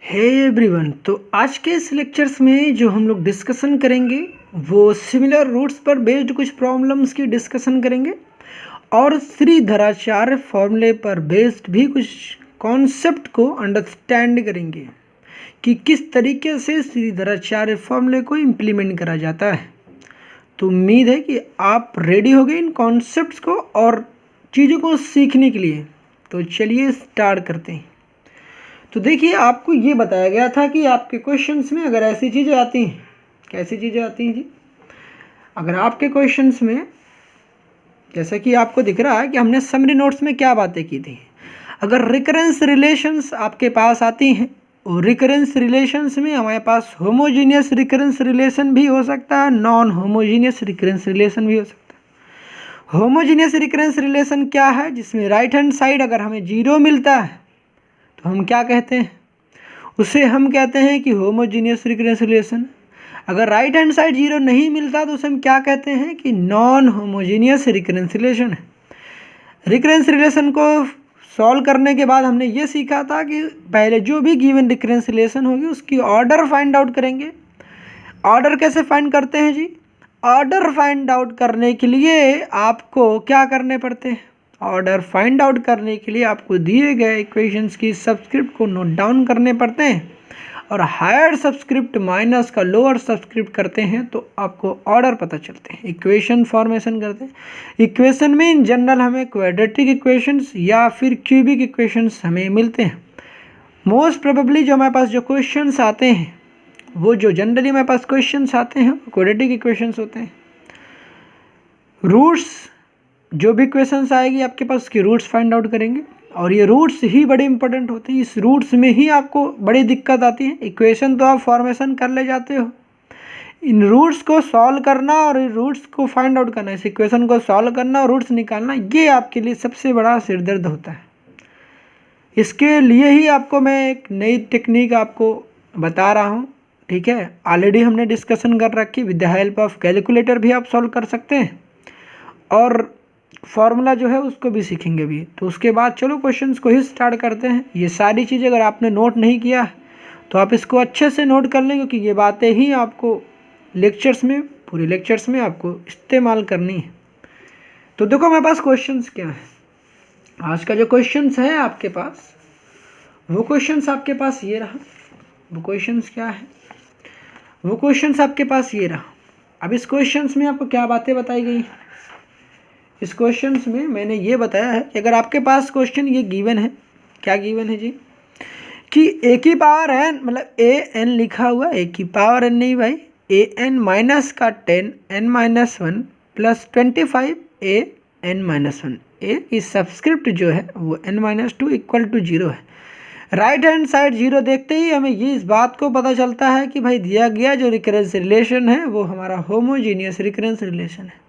Hey everyone, तो आज के इस लेक्चर्स में जो हम लोग डिस्कशन करेंगे वो सिमिलर रूट्स पर बेस्ड कुछ प्रॉब्लम्स की डिस्कशन करेंगे और श्रीधराचार्य फॉर्मूले पर बेस्ड भी कुछ कॉन्सेप्ट को अंडरस्टैंड करेंगे कि किस तरीके से श्रीधराचार्य फॉर्मूले को इम्प्लीमेंट करा जाता है। तो उम्मीद है कि आप रेडी हो गए इन कॉन्सेप्ट्स को और चीज़ों को सीखने के लिए। तो चलिए स्टार्ट करते हैं। तो देखिए, आपको ये बताया गया था कि आपके क्वेश्चंस में अगर ऐसी चीज़ें आती हैं, कैसी चीज़ें आती हैं जी, अगर आपके क्वेश्चंस में जैसा कि आपको दिख रहा है कि हमने समरी नोट्स में क्या बातें की थी, अगर रिकरेंस रिलेशंस आपके पास आती हैं और रिकरेंस रिलेशंस में हमारे पास होमोजीनियस रिकरेंस रिलेशन भी हो सकता है, नॉन होमोजीनियस रिकरेंस रिलेशन भी हो सकता है। होमोजीनियस रिकरेंस रिलेशन क्या है? जिसमें राइट हैंड साइड अगर हमें 0 मिलता है तो हम क्या कहते हैं, उसे हम कहते हैं कि होमोजीनियस रिकरेंस रिलेशन। अगर राइट हैंड साइड 0 नहीं मिलता तो उसे हम क्या कहते हैं कि नॉन होमोजीनियस रिकरेंस रिलेशन है। रिकरेंस रिलेशन को सॉल्व करने के बाद हमने ये सीखा था कि पहले जो भी गिवन रिकरेंस रिलेशन होगी उसकी ऑर्डर फाइंड आउट करेंगे। ऑर्डर कैसे फाइंड करते हैं जी? ऑर्डर फाइंड आउट करने के लिए आपको क्या करने पड़ते हैं? ऑर्डर फाइंड आउट करने के लिए आपको दिए गए इक्वेशंस की सबस्क्रिप्ट को नोट डाउन करने पड़ते हैं और हायर सबस्क्रिप्ट माइनस का लोअर सबस्क्रिप्ट करते हैं तो आपको ऑर्डर पता चलते हैं, इक्वेशन फॉर्मेशन करते हैं। इक्वेशन में इन जनरल हमें क्वाड्रेटिक इक्वेशंस या फिर क्यूबिक इक्वेशंस हमें मिलते हैं। मोस्ट प्रोबेबली जो हमारे पास जो क्वेश्चंस आते हैं, वो जो जनरली हमारे पास क्वेश्चंस आते हैं क्वाड्रेटिक इक्वेशंस होते हैं। रूट्स जो भी क्वेश्चंस आएगी आपके पास उसकी रूट्स फाइंड आउट करेंगे और ये रूट्स ही बड़े इंपॉर्टेंट होते हैं। इस रूट्स में ही आपको बड़ी दिक्कत आती है। इक्वेशन तो आप फॉर्मेशन कर ले जाते हो, इन रूट्स को सॉल्व करना और इन रूट्स को फाइंड आउट करना, इस इक्वेशन को सॉल्व करना और रूट्स निकालना, ये आपके लिए सबसे बड़ा सिरदर्द होता है। इसके लिए ही आपको मैं एक नई टेक्निक आपको बता रहा हूँ, ठीक है। ऑलरेडी हमने डिस्कशन कर रखी, with the help of calculator भी आप सॉल्व कर सकते हैं और फॉर्मूला जो है उसको भी सीखेंगे भी। तो उसके बाद चलो क्वेश्चंस को ही स्टार्ट करते हैं। ये सारी चीज़ें अगर आपने नोट नहीं किया तो आप इसको अच्छे से नोट कर लें, क्योंकि ये बातें ही आपको लेक्चर्स में, पूरे लेक्चर्स में आपको इस्तेमाल करनी है। तो देखो हमारे पास क्वेश्चंस क्या है। आज का जो क्वेश्चंस है आपके पास, वो क्वेश्चंस आपके पास ये रहा। वो क्वेश्चंस क्या है? वो क्वेश्चंस आपके पास ये रहा। अब इस क्वेश्चंस में आपको क्या बातें बताई गई? इस क्वेश्चंस में मैंने ये बताया है कि अगर आपके पास क्वेश्चन ये गिवन है, क्या गिवन है जी, कि ए की पावर एन, मतलब ए एन लिखा हुआ, ए की पावर एन नहीं भाई, ए एन माइनस का 10 एन माइनस 1 प्लस 25 ए एन माइनस 1, ए की सबस्क्रिप्ट जो है वो एन माइनस 2 इक्वल टू 0 है। राइट हैंड साइड 0 देखते ही हमें ये इस बात को पता चलता है कि भाई दिया गया जो रिकरेंस रिलेशन है वो हमारा होमोजीनियस रिकरेंस रिलेशन है।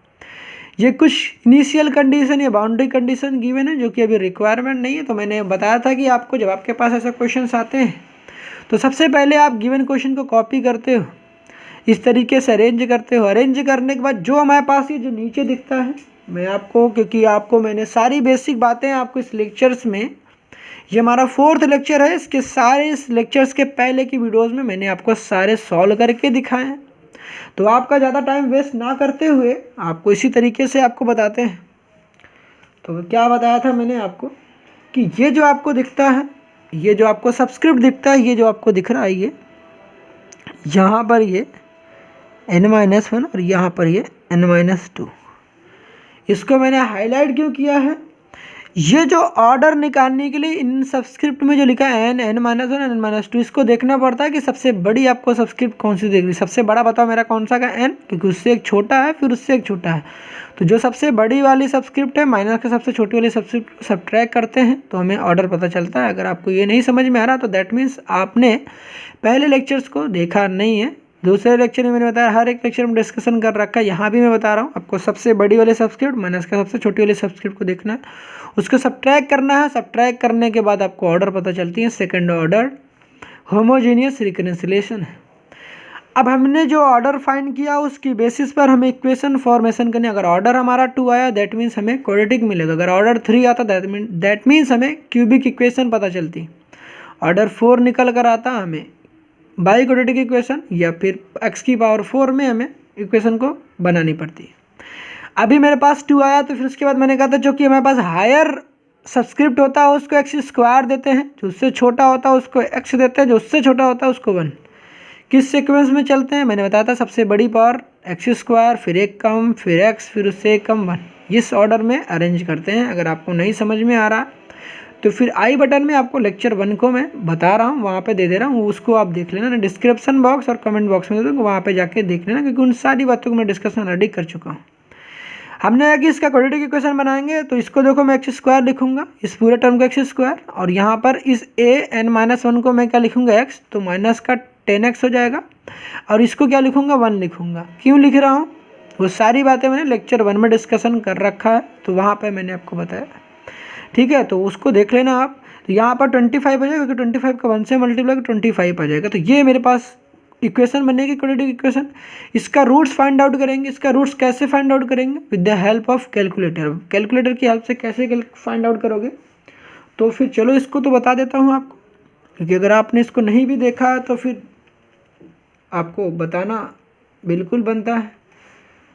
ये कुछ इनिशियल कंडीशन या बाउंड्री कंडीशन गिवन है जो कि अभी रिक्वायरमेंट नहीं है। तो मैंने बताया था कि आपको जब आपके पास ऐसे क्वेश्चंस आते हैं तो सबसे पहले आप गिवन क्वेश्चन को कॉपी करते हो, इस तरीके से अरेंज करते हो। अरेंज करने के बाद जो हमारे पास ये जो नीचे दिखता है, मैं आपको, क्योंकि आपको मैंने सारी बेसिक बातें आपको इस लेक्चर्स में, ये हमारा 4th लेक्चर है, इसके सारे इस लेक्चर्स के पहले की वीडियोज़ में मैंने आपको सारे सॉल्व करके दिखाए हैं। तो आपका ज़्यादा टाइम वेस्ट ना करते हुए आपको इसी तरीके से आपको बताते हैं। तो क्या बताया था मैंने आपको कि ये जो आपको दिखता है, ये जो आपको सबस्क्रिप्ट दिखता है, ये जो आपको दिख रहा है, ये यहाँ पर ये n-1 और यहाँ पर ये n-2, इसको मैंने हाईलाइट क्यों किया है? ये जो ऑर्डर निकालने के लिए इन सबस्क्रिप्ट में जो लिखा है n, n-1, n-2, इसको देखना पड़ता है कि सबसे बड़ी आपको सबस्क्रिप्ट कौन सी देख रही है। सबसे बड़ा बताओ मेरा कौन सा का n, क्योंकि उससे एक छोटा है फिर उससे एक छोटा है। तो जो सबसे बड़ी वाली सबस्क्रिप्ट है माइनस के सबसे छोटी वाली सबस्क्रिप्ट सब्ट्रैक्ट करते हैं तो हमें ऑर्डर पता चलता है। अगर आपको ये नहीं समझ में आ रहा तो दैट मीन्स आपने पहले लेक्चर्स को देखा नहीं है। दूसरे लेक्चर में मैंने बताया, हर एक लेक्चर में डिस्कशन कर रखा है, यहाँ भी मैं बता रहा हूँ आपको सबसे बड़ी वाली सबस्क्रिप्ट माइनस का सबसे छोटी वाली सबस्क्रिप्ट को देखना है, उसको सब्ट्रैक्ट करना है। सब्ट्रैक्ट करने के बाद आपको ऑर्डर पता चलती है। Second order homogeneous recurrence relation है। अब हमने जो ऑर्डर फाइंड किया उसकी बेसिस पर हमें इक्वेशन फॉर्मेशन करनी। अगर ऑर्डर हमारा 2 आया दैट मीन्स हमें क्वाड्रेटिक मिलेगा। अगर ऑर्डर 3 आता दैट मीन्स हमें क्यूबिक इक्वेशन पता चलती। ऑर्डर 4 निकल कर आता हमें बाई क्वाड्रेटिक इक्वेशन या फिर x की पावर 4 में हमें इक्वेशन को बनानी पड़ती है। अभी मेरे पास 2 आया तो फिर उसके बाद मैंने कहा था जो कि हमारे पास हायर सब्सक्रिप्ट होता है उसको एक्स स्क्वायर देते हैं, जो उससे छोटा होता है उसको एक्स देते हैं, जो उससे छोटा होता है उसको 1। किस सीक्वेंस में चलते हैं मैंने बताया था, सबसे बड़ी पावर एक्स स्क्वायर, फिर एक कम, फिर एक्स, फिर उससे एक कम 1, इस ऑर्डर में अरेंज करते हैं। अगर आपको नहीं समझ में आ रहा तो फिर आई बटन में आपको लेक्चर 1 को मैं बता रहा हूँ, वहाँ पे दे दे रहा हूँ, उसको आप देख लेना ना, डिस्क्रिप्शन बॉक्स और कमेंट बॉक्स में दे दूँगा, वहाँ पे जाके देख लेना, क्योंकि उन सारी बातों को मैं डिस्कशन रेडी कर चुका हूँ। हमने कि इसका क्वाड्रेटिक इक्वेशन बनाएंगे तो इसको देखो मैं एक्स स्क्वायर लिखूंगा, इस पूरे टर्म को एक्स स्क्वायर, और यहाँ पर इस an-1 को मैं क्या लिखूंगा एक्स, तो माइनस का 10x हो जाएगा, और इसको क्या लिखूंगा 1 लिखूंगा। क्यों लिख रहा हूँ वो सारी बातें मैंने लेक्चर 1 में डिस्कशन कर रखा है, तो वहाँ पर मैंने आपको बताया, ठीक है, तो उसको देख लेना आप। तो यहाँ पर 25 आ जाएगा, क्योंकि 25 का 1 से मल्टीप्लाई 25 आ जाएगा। तो ये मेरे पास इक्वेशन बनेगी क्वाड्रेटिक इक्वेशन। इसका रूट्स फाइंड आउट करेंगे। इसका रूट्स कैसे फाइंड आउट करेंगे, with the help of calculator. Calculator की हेल्प से कैसे फाइंड आउट करोगे, तो फिर चलो इसको तो बता देता हूँ आपको, क्योंकि अगर आपने इसको नहीं भी देखा तो फिर आपको बताना बिल्कुल बनता है।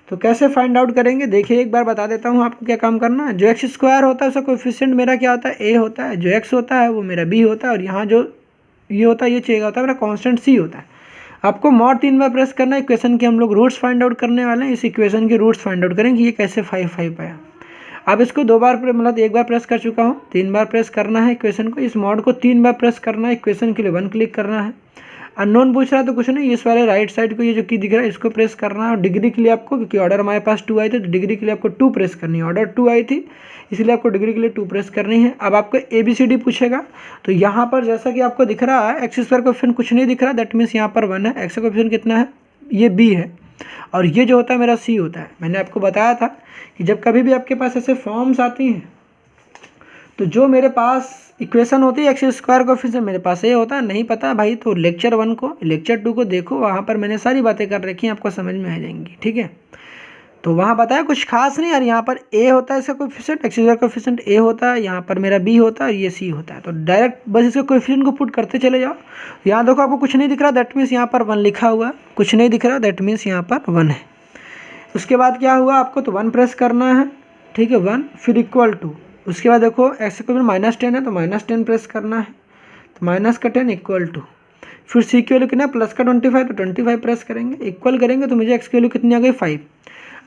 तो कैसे फाइंड आउट करेंगे देखिए, एक बार बता देता हूँ आपको क्या काम करना है। जो एक्स स्क्वायर होता है उसका कोएफिशिएंट मेरा क्या होता है, ए होता है। जो एक्स होता है वो मेरा बी होता है, और यहाँ जो ये होता है ये चाहिए होता है मेरा कांस्टेंट सी होता है। आपको मोड 3 बार प्रेस करना है। इक्वेशन के हम लोग रूट्स फाइंड आउट करने वाले हैं। इस इक्वेशन के रूट्स फाइंड आउट करेंगे, ये कैसे 5 आया। अब इसको 2 बार मतलब 1 बार प्रेस कर चुका हूँ, 3 बार प्रेस करना है इक्वेशन को। इस मॉड को 3 बार प्रेस करना है। इक्वेशन के लिए 1 क्लिक करना है। अननोन पूछ रहा है तो कुछ नहीं, इस वाले राइट साइड को ये जो की दिख रहा है इसको प्रेस करना है। और डिग्री के लिए आपको, क्योंकि ऑर्डर हमारे पास 2 आई थी, तो डिग्री के लिए आपको 2 प्रेस करनी है। ऑर्डर 2 आई थी इसलिए आपको डिग्री के लिए 2 प्रेस करनी है। अब आपको ABCD पूछेगा, तो यहाँ पर जैसा कि आपको दिख रहा है एक्स स्क्वायर कोएफिशिएंट कुछ नहीं दिख रहा, दैट मीन्स यहाँ पर 1 है। एक्स का कोएफिशिएंट कितना है, ये B है, और ये जो होता है मेरा C होता है। मैंने आपको बताया था कि जब कभी भी आपके पास ऐसे फॉर्म्स आती हैं तो जो मेरे पास इक्वेशन होती है एक्स स्क्वायर कोएफिशिएंट मेरे पास ये होता है। नहीं पता भाई तो लेक्चर 1 को लेक्चर 2 को देखो, वहाँ पर मैंने सारी बातें कर रखी हैं, आपको समझ में आ जाएंगी, ठीक है। तो वहाँ बताया कुछ खास नहीं यार, यहाँ पर ए होता है इसका कोएफिशिएंट, एक्स स्क्वायर कोएफिशिएंट ए होता है, यहाँ पर मेरा बी होता है और ये सी होता है। तो डायरेक्ट बस इसके कोएफिशिएंट को पुट करते चले जाओ। यहाँ देखो आपको कुछ नहीं दिख रहा, दैट मीन्स यहाँ पर 1 लिखा हुआ है। कुछ नहीं दिख रहा, दैट मीन्स यहाँ पर 1 है। उसके बाद क्या हुआ आपको, तो 1 प्रेस करना है, ठीक है, 1 फिर इक्वल टू। उसके बाद देखो एक्स के ऊपर -10 है तो -10 प्रेस करना है, तो माइनस का 10 इक्वल टू, फिर सी की वैल्यू कितना प्लस का 25 तो 25 प्रेस करेंगे, इक्वल करेंगे तो मुझे एक्स की वैल्यू कितनी आ गई 5।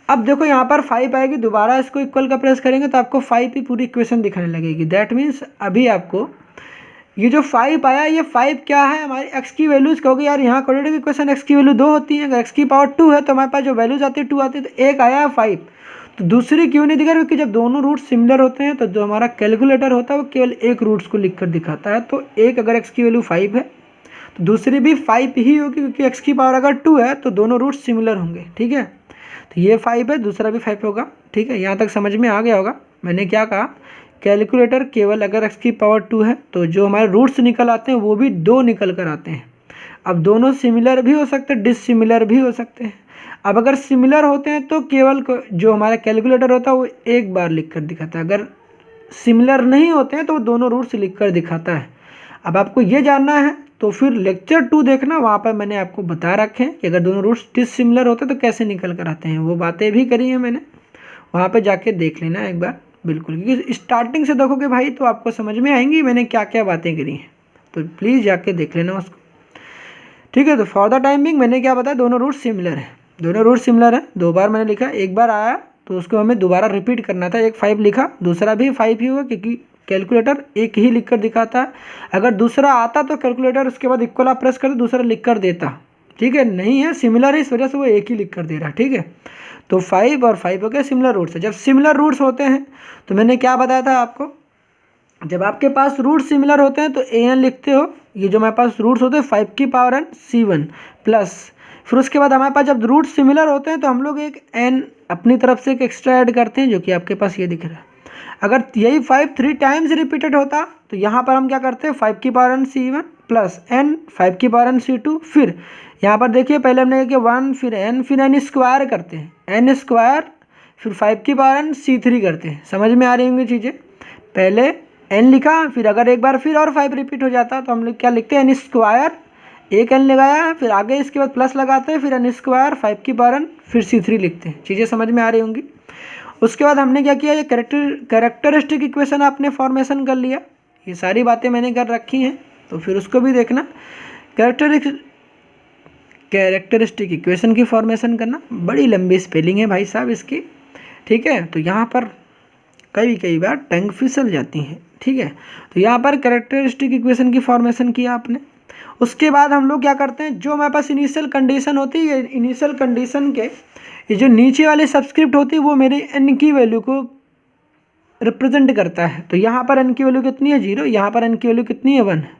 अब देखो यहाँ पर 5 आएगी, दोबारा इसको इक्वल का प्रेस करेंगे तो आपको 5 की पूरी इक्वेशन दिखाने लगेगी। दैट मीन्स अभी आपको ये जो 5 आया, ये 5 क्या है हमारी एक्स की वैल्यूज। कहोगे यार यहाँ क्वाड्रेटिक इक्वेशन एक्स की वैल्यू 2 होती है, अगर एक्स की पावर 2 है तो हमारे पास जो वैल्यूज आती है 2 आती है, तो एक आया है 5, तो दूसरी क्यों नहीं दिखा, क्योंकि जब दोनों रूट सिमिलर होते हैं तो जो हमारा कैलकुलेटर होता है वो केवल एक रूट्स को लिख कर दिखाता है। तो एक अगर एक्स की वैल्यू 5 है तो दूसरी भी 5 ही होगी, क्योंकि एक्स की पावर अगर 2 है तो दोनों रूट्स सिमिलर होंगे, ठीक है। तो ये 5 है, दूसरा भी 5 होगा, ठीक है। यहाँ तक समझ में आ गया होगा मैंने क्या कहा। कैलकुलेटर केवल अगर एक्स की पावर 2 है तो जो हमारे रूट्स निकल आते हैं वो भी 2 निकल कर आते हैं। अब दोनों सिमिलर भी हो सकते हैं, डिससिमिलर भी हो सकते हैं। अब अगर सिमिलर होते हैं तो केवल जो हमारा कैलकुलेटर होता है वो एक बार लिख कर दिखाता है, अगर सिमिलर नहीं होते हैं तो वो दोनों रूट्स लिख कर दिखाता है। अब आपको ये जानना है तो फिर लेक्चर 2 देखना, वहाँ पर मैंने आपको बता रखे हैं कि अगर दोनों रूट्स डिससिमिलर होते हैं तो कैसे निकल कर आते हैं, वो बातें भी करी हैं मैंने, वहाँ पर जाके देख लेना एक बार बिल्कुल, क्योंकि स्टार्टिंग से देखोगे भाई तो आपको समझ में आएंगी मैंने क्या क्या बातें करी हैं, तो प्लीज़ जाके देख लेना उसको, ठीक है। तो फॉर द टाइम बिंग मैंने क्या बताया, दोनों रूट सिमिलर है, दोनों रूट सिमिलर है। 2 बार मैंने लिखा, एक बार आया तो उसको हमें दोबारा रिपीट करना था। एक 5 लिखा, दूसरा भी 5 ही होगा, क्योंकि कैलकुलेटर एक ही लिख कर दिखाता है। अगर दूसरा आता तो कैलकुलेटर उसके बाद इक्वल आप प्रेस कर दो, दूसरा लिख कर देता, ठीक है। नहीं है, सिमिलर है, इस वजह से वो एक ही लिख कर दे रहा है, ठीक है। तो 5 और 5 हो गए सिमिलर रूट्स है। जब सिमिलर रूट्स होते हैं तो मैंने क्या बताया था आपको, जब आपके पास रूट सिमिलर होते हैं तो an लिखते हो, ये जो हमारे पास रूट्स होते हैं 5 की पावर n c1 प्लस, फिर उसके बाद हमारे पास जब रूट सिमिलर होते हैं तो हम लोग एक n अपनी तरफ से एक एक्स्ट्रा ऐड करते हैं, जो कि आपके पास ये दिख रहा है। अगर यही 5 3 टाइम्स रिपीटेड होता तो यहाँ पर हम क्या करते हैं, 5 की power n c1 plus n 5 की पावर n c2, फिर यहाँ पर देखिए पहले हमने किया 1 फिर n स्क्वायर करते हैं, n स्क्वायर फिर 5 की पावर n c3 करते हैं। समझ में आ रही होंगी चीज़ें, पहले n लिखा, फिर अगर एक बार फिर और 5 रिपीट हो जाता तो हम लोग क्या लिखते हैं, एन स्क्वायर, एक n लगाया, फिर आगे इसके बाद प्लस लगाते हैं, फिर n स्क्वायर 5 की पावर n, फिर C3 लिखते हैं। चीज़ें समझ में आ रही होंगी। उसके बाद हमने क्या किया, ये कैरेक्टरिस्टिक इक्वेशन आपने फॉर्मेशन कर लिया, ये सारी बातें मैंने कर रखी हैं, तो फिर उसको भी देखना। कैरेक्टरिस्टिक इक्वेशन की फॉर्मेशन करना, बड़ी लंबी स्पेलिंग है भाई साहब इसकी, ठीक है, तो यहाँ पर कई बार टंग फिसल जाती हैं, ठीक है। तो यहाँ पर कैरेक्टरिस्टिक इक्वेशन की फॉर्मेशन किया आपने। उसके बाद हम लोग क्या करते हैं, जो हमारे पास इनिशियल कंडीशन होती है, इनिशियल कंडीशन के ये जो नीचे वाली सब्सक्रिप्ट होती है वो मेरी n की वैल्यू को रिप्रेजेंट करता है। तो यहाँ पर n की वैल्यू कितनी है, 0, यहाँ पर n की वैल्यू कितनी है, 1 है।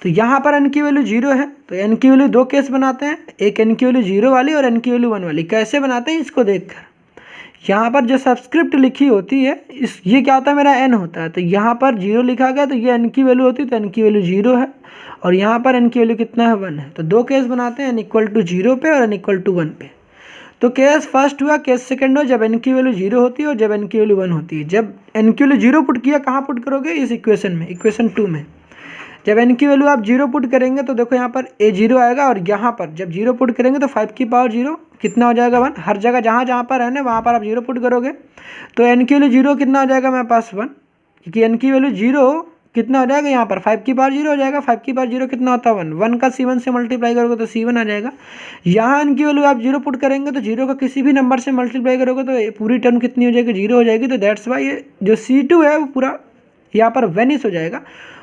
तो यहाँ पर n की वैल्यू 0 है, तो n की वैल्यू दो केस बनाते हैं, एक n की वैल्यू 0 वाली और n की वैल्यू 1 वाली। कैसे बनाते हैं इसको देखकर, यहाँ पर जो सब्सक्रिप्ट लिखी होती है इस ये क्या होता है, मेरा n होता है, तो यहाँ पर 0 लिखा गया, तो ये n की वैल्यू होती है, तो n की वैल्यू 0 है, और यहाँ पर n की वैल्यू कितना है, 1 है। तो दो केस बनाते हैं, n इक्वल टू 0 पे और n इक्वल टू 1 पे। तो केस फर्स्ट हुआ, केस सेकंड हुआ जब n की वैल्यू 0 होती है और जब n की वैल्यू 1 होती है। जब n की वैल्यू 0 पुट किया, कहाँ पुट करोगे, इस इक्वेशन में, इक्वेशन 2 में। जब n की वैल्यू आप 0 पुट करेंगे तो देखो यहाँ पर a0 आएगा, और यहाँ पर जब 0 पुट करेंगे तो 5 की पावर 0 कितना हो जाएगा, 1। हर जगह जहाँ जहाँ पर है ना वहाँ पर आप 0 पुट करोगे, तो n की वैल्यू 0 कितना हो जाएगा मेरे पास, 1, क्योंकि n की वैल्यू 0 कितना हो जाएगा, यहाँ पर 5 की पावर 0 हो जाएगा। 5 की पावर 0 कितना होता है, 1, 1 का C1 से मल्टीप्लाई करोगे तो C1 आ जाएगा। यहाँ n की वैल्यू आप 0 पुट करेंगे तो 0 का किसी भी नंबर से मल्टीप्लाई करोगे तो पूरी टर्म कितनी हो जाएगी, 0 हो जाएगी। तो दैट्स वाई ये जो C2 है वो पूरा यहाँ पर वेनिश हो जाएगा।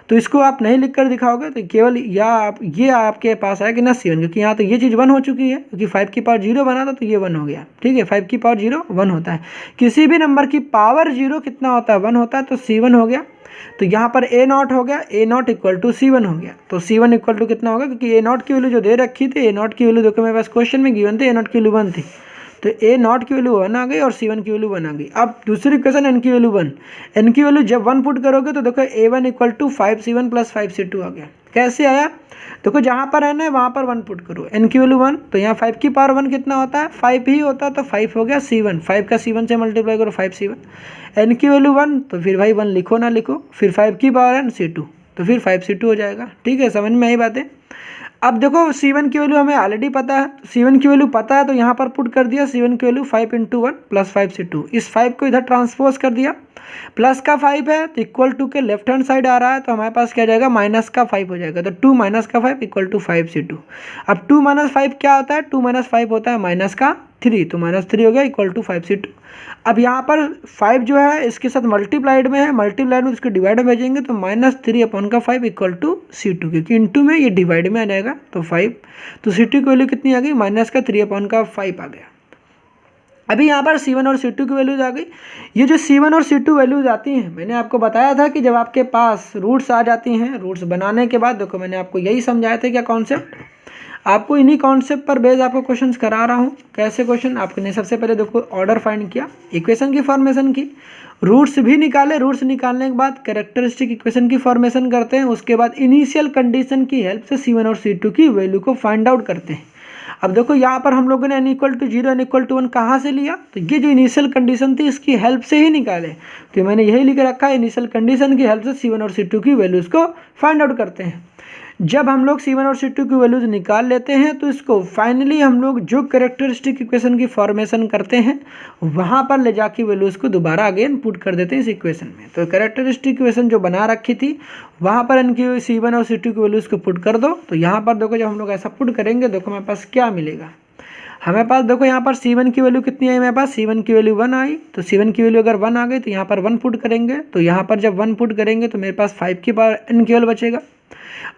तो इसको आप नहीं लिख कर दिखाओगे तो केवल ये आपके पास आएगा ना C1, क्योंकि यहाँ तो ये चीज़ 1 हो चुकी है, क्योंकि 5 की पावर 0 बना था तो ये 1 हो गया, ठीक है। 5 की पावर 0 1 होता है, किसी भी नंबर की पावर 0 कितना होता है, 1 होता है, तो C1 हो गया। तो यहाँ पर A0 हो गया, A0 इक्वल टू C1 हो गया। तो C1 इक्वल टू कितना होगा, क्योंकि A0 की वैल्यू जो दे रखी थी, A0 की वैल्यू देखो मेरे पास क्वेश्चन में गिवन थी, A0 की वैल्यू 1 थी, तो A0 की वैल्यू 1 आ गई और C1 की वैल्यू 1 आ गई। अब दूसरी इक्वेशन n की वैल्यू 1, n की वैल्यू जब 1 पुट करोगे तो देखो A1 equal to 5C1 plus 5C2 आ गया। कैसे आया, देखो जहाँ पर n है वहाँ पर 1 पुट करो, n की वैल्यू 1, तो यहाँ 5 की पावर 1 कितना होता है, 5 ही होता है, तो 5 हो गया C1, 5 का C1 से मल्टीप्लाई करो 5C1, n की वैल्यू 1, तो फिर भाई 1 लिखो ना लिखो, फिर 5 की पावर n C2, तो फिर 5C2 हो जाएगा, ठीक है। समझ में आई बातें। अब देखो C1 की वैल्यू हमें ऑलरेडी पता है, C1 की वैल्यू पता है तो यहाँ पर पुट कर दिया, C1 की वैल्यू 5 × 1 प्लस 5C2, इस 5 को इधर ट्रांसपोज कर दिया, प्लस का 5 है तो इक्वल टू के लेफ्ट हैंड साइड आ रहा है, तो हमारे पास क्या जाएगा, माइनस का 5 हो जाएगा, तो 2 माइनस का 5 इक्वल टू 5C2। अब 2 - 5 क्या होता है, 2 - 5 होता है माइनस का 3, तो -3 हो गया इक्वल टू 5C2। अब यहाँ पर 5 जो है इसके साथ मल्टीप्लाइड में है, मल्टीप्लाइड में इसको डिवाइड में भेजेंगे तो -3/5 इक्वल टू C2, क्योंकि इंटू में ये डिवाइड में आ जाएगा, तो 5, तो C2 की वैल्यू कितनी आ गई, -3/5 आ गया। अभी यहाँ पर C1 और C2 की वैल्यूज आ गई। ये जो C1 और C2 वैल्यूज आती हैं, मैंने आपको बताया था कि जब आपके पास रूट्स आ जाती हैं, रूट्स बनाने के बाद देखो मैंने आपको यही समझाया था क्या कॉन्सेप्ट, आपको इन्हीं कॉन्सेप्ट पर बेस आपको क्वेश्चंस करा रहा हूँ। कैसे क्वेश्चन, आपने सबसे पहले देखो ऑर्डर फाइंड किया, इक्वेशन की फॉर्मेशन की, रूट्स भी निकाले, रूट्स निकालने के बाद कैरेक्टरिस्टिक इक्वेशन की फॉर्मेशन करते हैं, उसके बाद इनिशियल कंडीशन की हेल्प से C1 और C2 की वैल्यू को फाइंड आउट करते हैं। अब देखो यहाँ पर हम लोगों ने n equal to 0 n equal to 1 कहाँ से लिया, तो ये जो इनिशियल कंडीशन थी इसकी हेल्प से ही निकाले, तो मैंने यही लिख रखा है, इनिशियल कंडीशन की हेल्प से C1 और C2 की वैल्यूज़ को फाइंड आउट करते हैं। जब हम लोग C1 और C2 की वैल्यूज निकाल लेते हैं तो इसको फाइनली हम लोग जो कैरेक्टरिस्टिक इक्वेशन की फॉर्मेशन करते हैं वहाँ पर ले जाके वैल्यूज को दोबारा अगेन पुट कर देते हैं इस इक्वेशन में। तो कैरेक्टरिस्टिक इक्वेशन जो बना रखी थी वहाँ पर इनकी C1 और C2 की वैल्यूज को पुट कर दो। तो यहाँ पर देखो जब हम लोग ऐसा पुट करेंगे देखो हमारे पास क्या मिलेगा, हमें पास देखो यहाँ पर C1 की वैल्यू कितनी आई, मेरे पास C1 की वैल्यू 1 आई, तो C1 की वैल्यू अगर 1 आ गई तो यहाँ पर 1 पुट करेंगे, तो यहाँ पर जब 1 पुट करेंगे तो मेरे पास 5 की पावर n केवल बचेगा,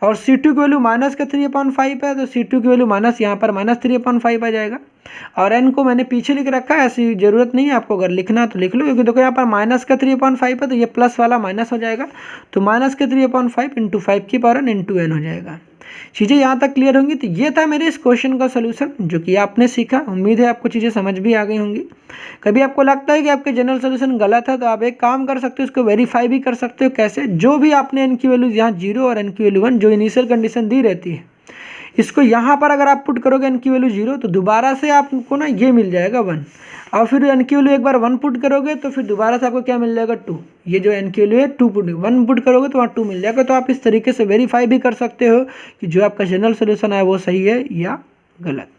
और C2 की वैल्यू -3/5 है, तो C2 की वैल्यू माइनस यहाँ पर -3/5 आ जाएगा। और n को मैंने पीछे लिख रखा है, ऐसी ज़रूरत नहीं है, आपको अगर लिखना तो लिख लो, क्योंकि देखो यहाँ पर -3/5 है तो ये प्लस वाला माइनस हो जाएगा, तो -3/5 × 5 की पावर n × n हो जाएगा। चीज़ें यहाँ तक क्लियर होंगी। तो ये था मेरे इस क्वेश्चन का सोल्यूशन जो कि आपने सीखा, उम्मीद है आपको चीज़ें समझ भी आ गई होंगी। कभी आपको लगता है कि आपके जनरल सोल्यूशन गलत है तो आप एक काम कर सकते हो, इसको वेरीफाई भी कर सकते हो। कैसे, जो भी आपने n की वैल्यू यहाँ 0 और n की वैल्यू 1 जो इनिशियल कंडीशन दी रहती है इसको यहाँ पर अगर आप पुट करोगे n की वैल्यू 0 तो दोबारा से आपको ना ये मिल जाएगा 1, और फिर n की वैल्यू एक बार 1 पुट करोगे तो फिर दोबारा से आपको क्या मिल जाएगा 2। ये जो n की वैल्यू है 2 पुट 1 पुट करोगे तो वहाँ 2 मिल जाएगा। तो आप इस तरीके से वेरीफाई भी कर सकते हो कि जो आपका जनरल सोल्यूशन है वो सही है या गलत।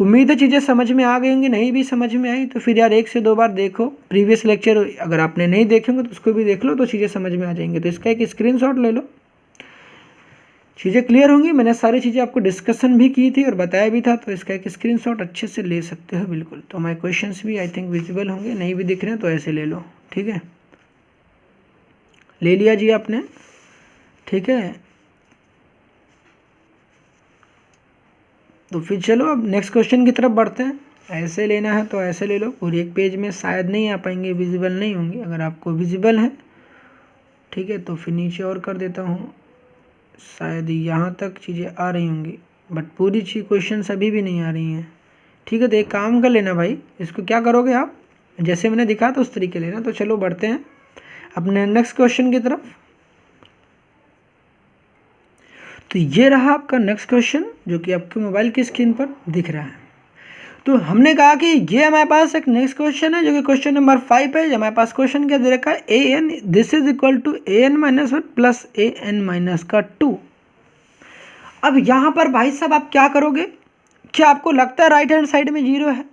उम्मीद है चीज़ें समझ में आ गई होंगी। नहीं भी समझ में आई तो फिर यार 1 से 2 बार देखो प्रीवियस लेक्चर, अगर आपने नहीं देखे होंगे तो उसको भी देख लो तो चीज़ें समझ में आ जाएंगी। तो इसका एक स्क्रीनशॉट ले लो, चीज़ें क्लियर होंगी। मैंने सारी चीज़ें आपको डिस्कशन भी की थी और बताया भी था, तो इसका एक स्क्रीनशॉट अच्छे से ले सकते हो बिल्कुल। तो हमारे क्वेश्चंस भी आई थिंक विजिबल होंगे, नहीं भी दिख रहे हैं तो ऐसे ले लो, ठीक है। ले लिया जी आपने, ठीक है। तो फिर चलो अब नेक्स्ट क्वेश्चन की तरफ बढ़ते हैं। ऐसे लेना है तो ऐसे ले लो, पूरी एक पेज में शायद नहीं आ पाएंगे, विजिबल नहीं होंगे। अगर आपको विजिबल है ठीक है तो फिर नीचे और कर देता हूँ, शायद यहाँ तक चीज़ें आ रही होंगी, बट पूरी चीज़ क्वेश्चन अभी भी नहीं आ रही हैं, ठीक है। तो एक काम कर लेना भाई, इसको क्या करोगे आप, जैसे मैंने दिखा तो उस तरीके लेना। तो चलो बढ़ते हैं अपने नेक्स्ट क्वेश्चन की तरफ। तो ये रहा आपका नेक्स्ट क्वेश्चन जो कि आपके मोबाइल की स्क्रीन पर दिख रहा है। तो हमने कहा कि ये हमारे पास एक नेक्स्ट क्वेश्चन है जो कि क्वेश्चन नंबर 5 है। हमारे पास क्वेश्चन क्या दे रखा है, A N this is equal to A N minus 1 plus A N minus का 2। अब यहाँ पर भाई साहब आप क्या करोगे, क्या आपको लगता है राइट हैंड साइड में 0 है?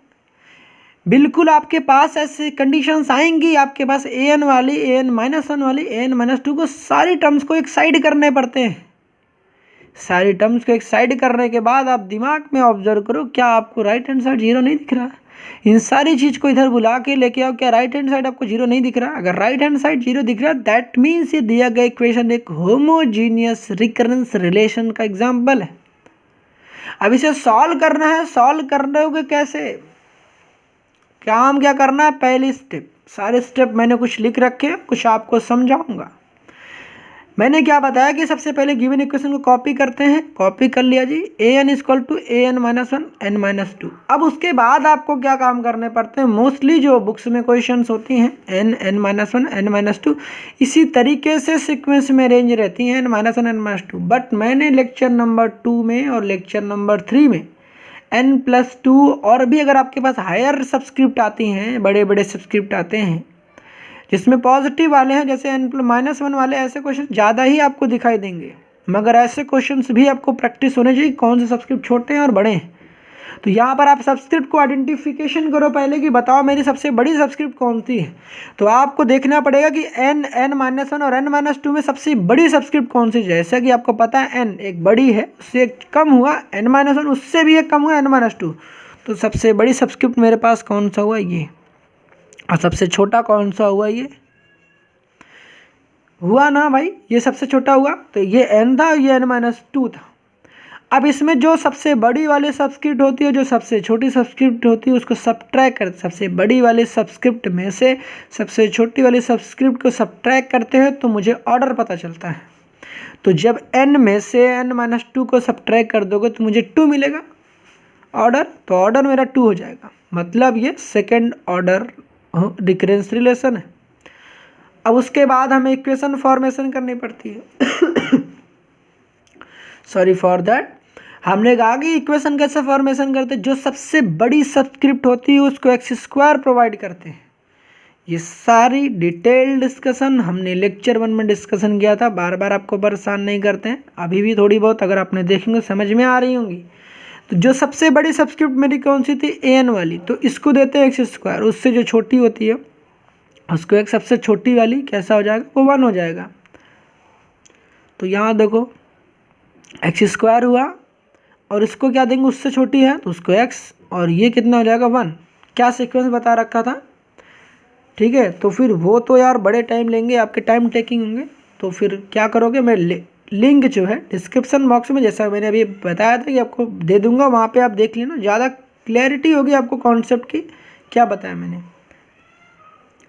बिल्कुल आपके पास ऐसे कंडीशंस आएंगी, आपके पास ए एन वाली, ए एन माइनस 1 वाली, ए एन माइनस 2 को सारी टर्म्स को एक साइड करने पड़ते हैं। सारी टर्म्स को एक साइड करने के बाद आप दिमाग में ऑब्जर्व करो, क्या आपको राइट हैंड साइड 0 नहीं दिख रहा? इन सारी चीज़ को इधर बुला के लेके आओ, क्या राइट हैंड साइड आपको 0 नहीं दिख रहा? अगर राइट हैंड साइड 0 दिख रहा है दैट मीन्स ये दिया गया इक्वेशन एक होमोजीनियस रिकरेंस रिलेशन का एग्जाम्पल है। अब इसे सॉल्व करना है, सॉल्व करने कैसे, काम क्या करना है, पहली स्टेप, सारे स्टेप मैंने कुछ लिख रखे, कुछ आपको समझाऊंगा। मैंने क्या बताया कि सबसे पहले गिवन इक्वेशन को कॉपी करते हैं, कॉपी कर लिया जी, A N equal to A N minus 1 N minus 2। अब उसके बाद आपको क्या काम करने पड़ते हैं, मोस्टली जो बुक्स में क्वेश्चंस होती हैं n n minus 1 N minus 2 इसी तरीके से सीक्वेंस में रेंज रहती हैं n minus 1 N minus 2। But मैंने लेक्चर नंबर 2 में और लेक्चर नंबर 3 में n प्लस 2 और भी अगर आपके पास हायर सब्सक्रिप्ट आती हैं, बड़े बड़े सब्सक्रिप्ट आते हैं जिसमें पॉजिटिव वाले हैं, जैसे n माइनस 1 वाले, ऐसे क्वेश्चन ज़्यादा ही आपको दिखाई देंगे। मगर ऐसे क्वेश्चंस भी आपको प्रैक्टिस होने चाहिए, कौन से सब्सक्रिप्ट छोटे हैं और बड़े हैं। तो यहाँ पर आप सब्सक्रिप्ट को आइडेंटिफिकेशन करो पहले कि बताओ मेरी सबसे बड़ी सब्सक्रिप्ट कौन सी है। तो आपको देखना पड़ेगा कि n माइनस 1 और n माइनस 2 में सबसे बड़ी सब्सक्रिप्ट कौन सी। जैसा कि आपको पता है n एक बड़ी है, उससे एक कम हुआ n माइनस 1, उससे भी एक कम हुआ n माइनस 2। तो सबसे बड़ी सब्सक्रिप्ट मेरे पास कौन सा हुआ, ये। और सबसे छोटा कौन सा हुआ, ये हुआ ना भाई, ये सबसे छोटा हुआ। तो ये n था, ये n माइनस 2 था। अब इसमें जो सबसे बड़ी वाली सब्सक्रिप्ट होती है, जो सबसे छोटी सब्सक्रिप्ट होती है, उसको सब्ट्रैक्ट करते, सबसे बड़ी वाली सब्सक्रिप्ट में से सबसे छोटी वाली सब्सक्रिप्ट को सब्ट्रैक्ट करते हैं तो मुझे ऑर्डर पता चलता है। तो जब n में से n माइनस 2 को सब्ट्रैक्ट कर दोगे तो मुझे 2 मिलेगा ऑर्डर, तो ऑर्डर मेरा 2 हो जाएगा, मतलब ये सेकेंड ऑर्डर रिकरेंस रिलेशन है। अब उसके बाद हमें इक्वेशन फॉर्मेशन करनी पड़ती है सॉरी फॉर दैट। हमने कहा कि इक्वेशन कैसे फॉर्मेशन करते हैं, जो सबसे बड़ी सब्सक्रिप्ट होती है उसको एक्स स्क्वायर प्रोवाइड करते हैं। ये सारी डिटेल डिस्कशन हमने लेक्चर 1 में डिस्कशन किया था, बार बार आपको परेशान नहीं करते हैं, अभी भी थोड़ी बहुत अगर आपने देखेंगे समझ में आ रही होंगी। तो जो सबसे बड़ी सब्सक्रिप्ट मेरी कौन सी थी, ए एन वाली, तो इसको देते हैं एक्स स्क्वायर, उससे जो छोटी होती है उसको एक सबसे छोटी वाली कैसा हो जाएगा, वो 1 हो जाएगा। तो यहाँ देखो एक्स स्क्वायर हुआ और इसको क्या देंगे, उससे छोटी है तो उसको x, और ये कितना हो जाएगा 1। क्या सीक्वेंस बता रखा था, ठीक है। तो फिर वो तो यार बड़े टाइम लेंगे, आपके टाइम टेकिंग होंगे। तो फिर क्या करोगे, मैं लिंक जो है डिस्क्रिप्शन बॉक्स में, जैसा मैंने अभी बताया था कि आपको दे दूंगा, वहाँ पे आप देख लेना, ज़्यादा क्लैरिटी होगी आपको कॉन्सेप्ट की, क्या बताया मैंने।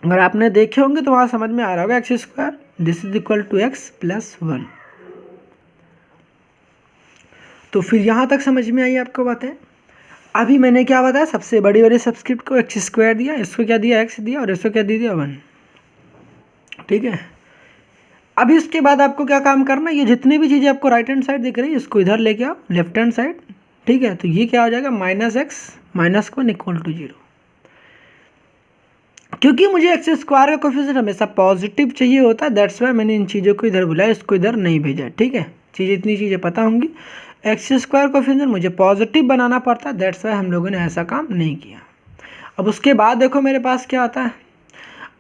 अगर आपने देखे होंगे तो वहाँ समझ में आ रहा होगा, x square this is equal to x plus 1। तो फिर यहाँ तक समझ में आई आपको बात है। अभी मैंने क्या बताया, सबसे बड़ी वाली सब्सक्रिप्ट को एक्स स्क्वायर दिया, इसको क्या दिया, एक्स दिया, और इसको क्या दे दिया 1, ठीक है। अब इसके बाद आपको क्या काम करना है, ये जितनी भी चीज़ें आपको राइट हैंड साइड दिख रही है इसको इधर लेके आओ लेफ्ट हैंड साइड, ठीक है। तो ये क्या हो जाएगा, -x-1 = 0। क्योंकि मुझे एक्स स्क्वायर का कोफिशिएंट हमेशा पॉजिटिव चाहिए होता है, दैट्स वाई मैंने इन चीज़ों को इधर बुलाया, इसको इधर नहीं भेजा, ठीक है। इतनी चीज़ें पता होंगी, एक्स स्क्वायर कोफिशिएंट मुझे पॉजिटिव बनाना पड़ता है, दैट्स वाई हम लोगों ने ऐसा काम नहीं किया। अब उसके बाद देखो मेरे पास क्या आता है,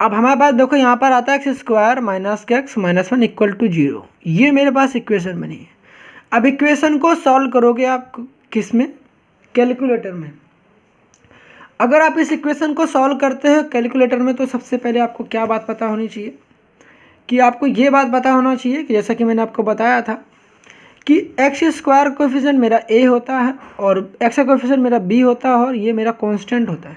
अब हमारे पास देखो यहाँ पर आता है x² - x - 1 = 0। ये मेरे पास इक्वेशन बनी है। अब इक्वेशन को सॉल्व करोगे आप किस में, कैलकुलेटर में। अगर आप इस इक्वेशन को सॉल्व करते हो कैलकुलेटर में तो सबसे पहले आपको क्या बात पता होनी चाहिए कि आपको ये बात पता होना चाहिए कि जैसा कि मैंने आपको बताया था कि x² कोफिशिएंट मेरा a होता है और x का कोफिशिएंट मेरा b होता है और ये मेरा कांस्टेंट होता है।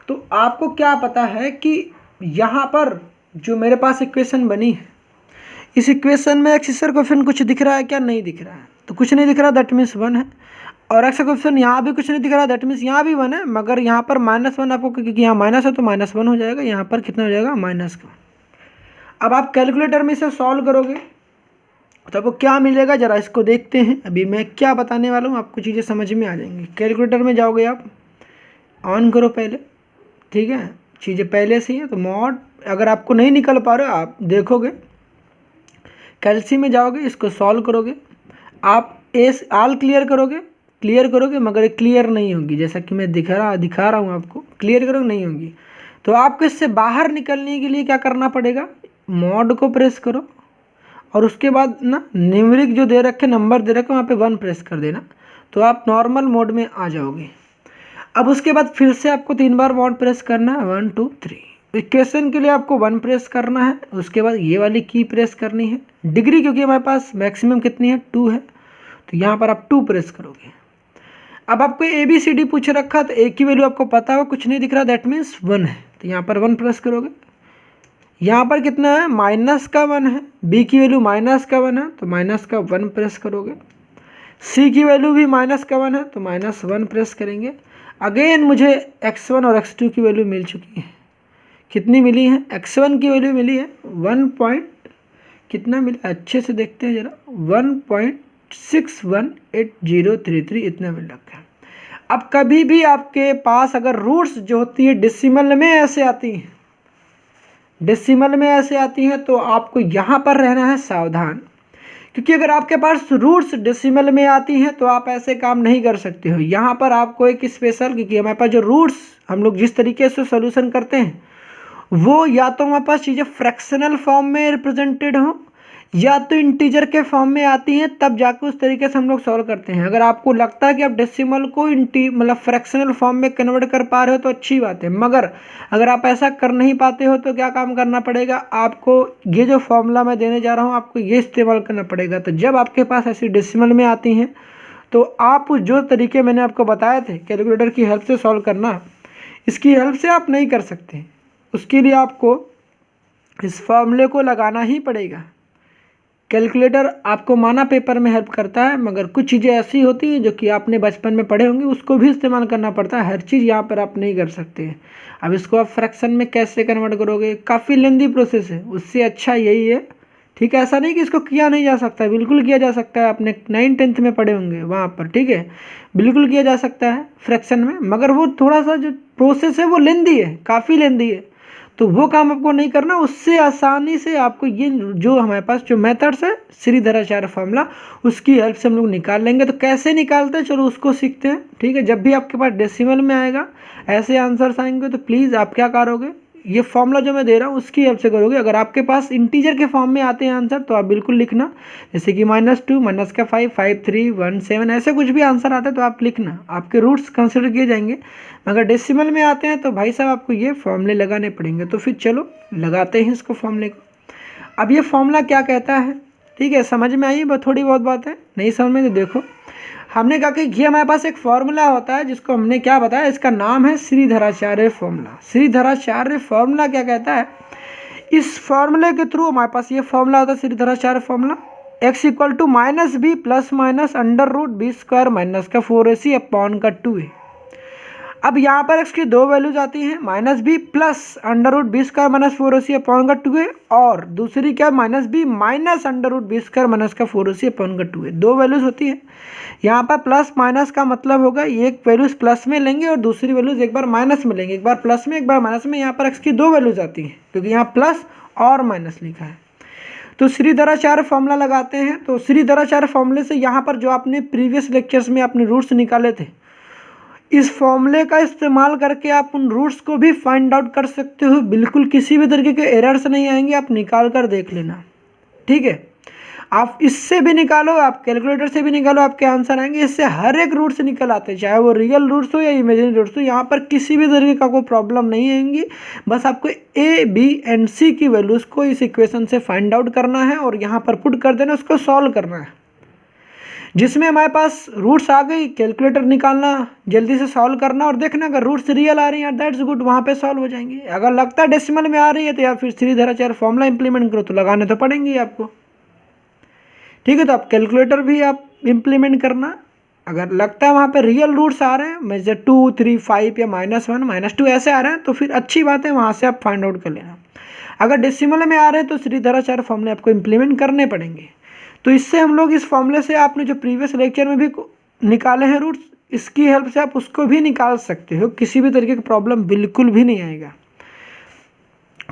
तो आपको क्या पता है कि यहाँ पर जो मेरे पास इक्वेशन बनी है, इस इक्वेशन में x का कोफिशिएंट कुछ दिख रहा है क्या, नहीं दिख रहा है। तो कुछ नहीं दिख रहा, दैट मीन्स 1 है। और x का कोफिशिएंट यहाँ भी कुछ नहीं दिख रहा, दैट मीन्स यहाँ भी 1 है, मगर यहाँ पर -1 आपको, क्योंकि यहाँ माइनस है तो -1 हो जाएगा, यहाँ पर कितना हो जाएगा, -1। अब आप कैलकुलेटर में इसे सॉल्व करोगे तो आपको क्या मिलेगा, ज़रा इसको देखते हैं। अभी मैं क्या बताने वाला हूँ आपको चीज़ें समझ में आ जाएंगी। कैलकुलेटर में जाओगे आप, ऑन करो पहले, ठीक है, चीज़ें पहले से ही है तो मॉड, अगर आपको नहीं निकल पा रहे हो आप देखोगे, कैल्सी में जाओगे, इसको सॉल्व करोगे, आप एस आल क्लियर करोगे मगर क्लियर नहीं होगी, जैसा कि मैं दिखा रहा हूँ आपको, क्लियर करोगे नहीं होगी। तो आपको इससे बाहर निकलने के लिए क्या करना पड़ेगा, मॉड को प्रेस करो और उसके बाद ना न्यूमेरिक जो दे रखे नंबर दे रखे वहाँ पे 1 प्रेस कर देना, तो आप नॉर्मल मोड में आ जाओगे। अब उसके बाद फिर से आपको 3 बार मॉड प्रेस करना है, 1 2 3। इक्वेशन के लिए आपको 1 प्रेस करना है, उसके बाद ये वाली की प्रेस करनी है, डिग्री क्योंकि हमारे पास मैक्सिमम कितनी है, 2 है, तो यहाँ पर आप 2 प्रेस करोगे। अब आपको ABCD पूछ रखा तो A की वैल्यू आपको पता हो, कुछ नहीं दिख रहा, दैट मीन्स 1 है, तो यहाँ पर 1 प्रेस करोगे। यहाँ पर कितना है, -1 है, B की वैल्यू -1 है तो -1 प्रेस करोगे। C की वैल्यू भी -1 है तो -1 प्रेस करेंगे। अगेन मुझे x1 और x2 की वैल्यू मिल चुकी है, कितनी मिली है, x1 की वैल्यू मिली है 1 पॉइंट कितना मिला, अच्छे से देखते हैं जरा, 1.618033 इतना मिल रखा है। अब कभी भी आपके पास अगर रूट्स जो होती है डेसिमल में ऐसे आती हैं तो आपको यहाँ पर रहना है सावधान, क्योंकि अगर आपके पास रूट्स डेसिमल में आती हैं तो आप ऐसे काम नहीं कर सकते हो। यहाँ पर आपको एक स्पेशल, क्योंकि हमारे पास जो रूट्स हम लोग जिस तरीके से सॉल्यूशन करते हैं वो या तो हमारे पास चीज़ें फ्रैक्शनल फॉर्म में रिप्रेजेंटेड हों या तो इंटीजर के फॉर्म में आती हैं, तब जाकर उस तरीके से हम लोग सॉल्व करते हैं। अगर आपको लगता है कि आप डेसिमल को मतलब फ्रैक्शनल फॉर्म में कन्वर्ट कर पा रहे हो तो अच्छी बात है, मगर अगर आप ऐसा कर नहीं पाते हो तो क्या काम करना पड़ेगा, आपको ये जो फॉर्मूला मैं देने जा रहा हूँ आपको ये इस्तेमाल करना पड़ेगा। तो जब आपके पास ऐसी डेसिमल में आती हैं तो आप जो तरीके मैंने आपको बताए थे कैलकुलेटर की हेल्प से सॉल्व करना, इसकी हेल्प से आप नहीं कर सकते, उसके लिए आपको इस फॉर्मूले को लगाना ही पड़ेगा। कैलकुलेटर आपको माना पेपर में हेल्प करता है, मगर कुछ चीज़ें ऐसी होती हैं जो कि आपने बचपन में पढ़े होंगे, उसको भी इस्तेमाल करना पड़ता है, हर चीज़ यहाँ पर आप नहीं कर सकते हैं। अब इसको आप फ्रैक्शन में कैसे कन्वर्ट करोगे, काफ़ी लेंदी प्रोसेस है, उससे अच्छा यही है, ठीक है। ऐसा नहीं कि इसको किया नहीं जा सकता, बिल्कुल किया जा सकता है, आपने 9th 10th में पढ़े होंगे वहाँ पर, ठीक है, बिल्कुल किया जा सकता है फ्रैक्शन में, मगर वो थोड़ा सा जो प्रोसेस है वो लेंदी है, काफ़ी लेंदी है, तो वो काम आपको नहीं करना। उससे आसानी से आपको ये जो हमारे पास जो मेथड्स है श्रीधराचार्य फॉर्मूला, उसकी हेल्प से हम लोग निकाल लेंगे। तो कैसे निकालते हैं चलो उसको सीखते हैं, ठीक है। जब भी आपके पास डेसिमल में आएगा ऐसे आंसर्स आएंगे तो प्लीज़ आप क्या करोगे, ये फॉर्मूला जो मैं दे रहा हूँ उसकी हेल्प से करोगे। अगर आपके पास इंटीजर के फॉर्म में आते हैं आंसर तो आप बिल्कुल लिखना, जैसे कि -2 -5 5 3 1 7 ऐसे कुछ भी आंसर आता है तो आप लिखना, आपके रूट्स कंसिडर किए जाएंगे। मगर डेसिमल में आते हैं तो भाई साहब आपको ये फॉर्मूले लगाने पड़ेंगे। तो फिर चलो लगाते हैं इसको फॉर्मूले को। अब ये फॉर्मूला क्या कहता है, ठीक है, समझ में आई, थोड़ी बहुत बात है, नहीं समझ में तो देखो। हमने कहा कि ये हमारे पास एक फॉर्मूला होता है जिसको हमने क्या बताया, इसका नाम है श्रीधराचार्य फॉर्मूला। श्रीधराचार्य फॉर्मूला क्या कहता है, इस फॉर्मूले के थ्रू हमारे पास ये फॉर्मूला होता है Shridharacharya formula, x = -b ± √b² - 4ac/2a। अब यहाँ पर x की दो वैल्यूज आती हैं, minus b plus under root b square minus 4ac upon का 2a, और दूसरी क्या minus b minus under root b square minus का 4ac अपॉन का 2a, दो वैल्यूज होती हैं। यहाँ पर प्लस माइनस का मतलब होगा एक वैल्यूज प्लस में लेंगे और दूसरी वैल्यूज एक बार माइनस में लेंगे, एक बार प्लस में एक बार माइनस में। यहाँ पर x की दो वैल्यूज आती हैं क्योंकि यहाँ प्लस और माइनस लिखा है। तो श्रीधराचार्य फॉर्मूला लगाते हैं। तो श्रीधराचार्य फॉर्मूले से यहाँ पर जो आपने प्रीवियस लेक्चर्स में अपने रूट्स निकाले थे, इस फॉर्मूले का इस्तेमाल करके आप उन रूट्स को भी फाइंड आउट कर सकते हो। बिल्कुल किसी भी तरीके के एरर्स नहीं आएंगे, आप निकाल कर देख लेना, ठीक है। आप इससे भी निकालो, आप कैलकुलेटर से भी निकालो, आपके आंसर आएंगे। इससे हर एक रूट से निकल आते हैं, चाहे वो रियल रूट्स हो या इमेजिनरी रूट्स हो। यहाँ पर किसी भी तरीके का कोई प्रॉब्लम नहीं आएंगी। बस आपको ए बी एंड सी की वैल्यूज़ को इस इक्वेशन से फाइंड आउट करना है और यहाँ पर पुट कर देना, उसको सॉल्व करना है। जिसमें हमारे पास रूट्स आ गई, कैलकुलेटर निकालना, जल्दी से सॉल्व करना और देखना अगर रूट्स रियल आ रही हैं दैट्स गुड, वहाँ पे सॉल्व हो जाएंगे। अगर लगता है डेसिमल में आ रही है तो या फिर श्रीधराचार्य फॉर्मूला इंप्लीमेंट करो, तो लगाने तो पड़ेंगे आपको, ठीक है। तो आप कैलकुलेटर भी आप इम्प्लीमेंट करना। अगर लगता है वहाँ पे रियल रूट्स आ रहे हैं, जैसे 2, 3, 5 या -1, -2 ऐसे आ रहे हैं, तो फिर अच्छी बात है, वहाँ से आप फाइंड आउट कर लेना। अगर डेसिमल में आ रहे हैं तो श्रीधराचार्य फॉर्मूले आपको इम्प्लीमेंट करने पड़ेंगे। तो इससे हम लोग इस फॉर्मूले से आपने जो प्रीवियस लेक्चर में भी निकाले हैं रूट्स, इसकी हेल्प से आप उसको भी निकाल सकते हो। किसी भी तरीके का प्रॉब्लम बिल्कुल भी नहीं आएगा।